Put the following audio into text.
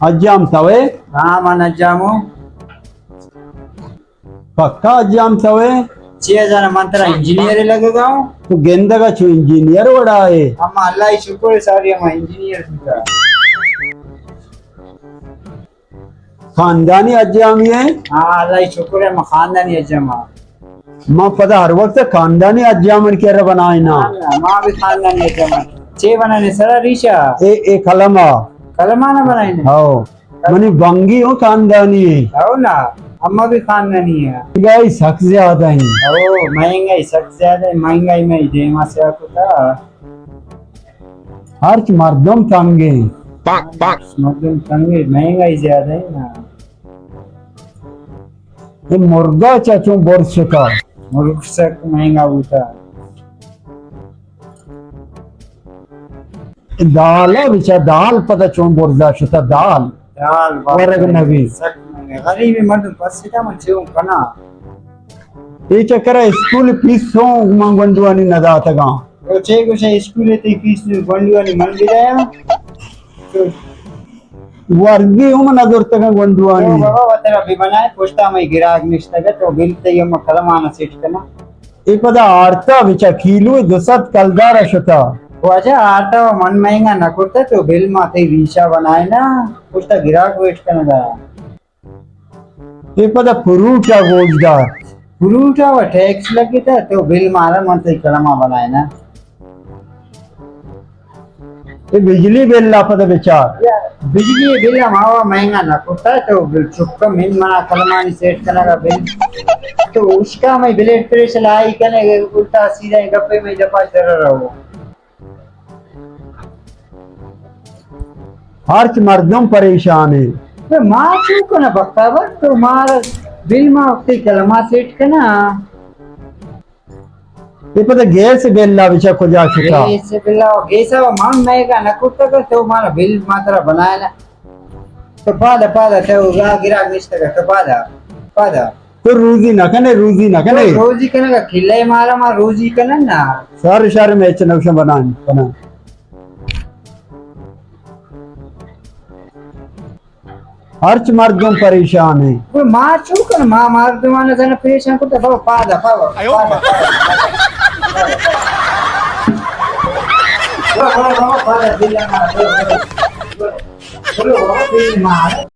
हज्जाम तवे మన అజ్జాము पक्का हज्जाम तवे 6000 मंत्र इंजीनियर लगेगा तो गेंदा का छू इंजीनियर बड़ा है हम अल्लाह ही शुक्र सारी हम इंजीनियर का खानदानी हज्जाम ये हाँ अल्लाह ही शुक्र है मैं खानदानी अज्जामा माँ पता हर वक्त खानदानी हज्जाम के रहा बनाए ना माँ भी खानदानी अज्जामा छे बनाने सरा रीशा ए कलमा कलमाना बनाए हाँ मनी बंगी हो खानदानी है हो ना अम्मा भी खानदानी है महंगाई सख्त ज्यादा है ओ महंगाई सबसे ज्यादा महंगाई में ही देमा से आपको था हर मर्दम तंगे मतलब तंगे महंगाई ज्यादा है ना ये मुर्गा चाचू बोर्स का मुर्ग से महंगा होता दाल है बिचा दाल पता चूं बोर्जा शुता दाल दाल वरग नबी सक महंगा गरीबी मर्द बस सीधा मन से कना ये चक्कर है स्कूल फीस सो मंगवंदुआनी नदा तगा तो छे कुछ स्कूल ते फीस बंडुआनी मन गिराया तो वर्गी हो मन अदर तगा तो वंदुआनी बाबा वतरा भी बनाए पोस्टा में गिराग निष्ठा तो बिल ते यम कलमाना सेट करना ये पता आरता बिचा किलो दसत कलदार शुता वो अच्छा आटा मन महंगा न करता तो बिल माथे रीशा बनाए ना पोस्टा गिराग वेट करना ये पता फ्रूटा गोजदार फ्रूटा वो टैक्स लगे था तो बिल मारा मन से कलमा बनाए ना ये बिजली बिल ला पता बिचा बिजली बिल हमारा महंगा ना करता तो बिल चुपका मिल मना कलमानी सेट करना का बिल तो उसका मैं ब्लड प्रेशर आई करने उल्टा सीधा गप्पे में जपा चल रहा हर मर्दम परेशान है तो माँ क्यों को ना बकता बस तो मार बिल माँ उसे कलमा सेट करना ये पता गैस बिल ला बिचा खुजा शुता ऐसे बिल्ला गैसा वो मान महंगा ना करता कर तो मारा बिल मात्रा बनाया ना तो पादा तो गिराग निश्चित कर तो पादा तो रोजी ना कने रोजी करने का खिल्ला मारा मार रोजी करना ना सारे शहर में नक्शा बना हर मर्दम परेशान है वो मार चुका ना मार तुम्हारा जाना परेशान करता बाबा पादा पादा बिल्ला मार बोलो बिल मार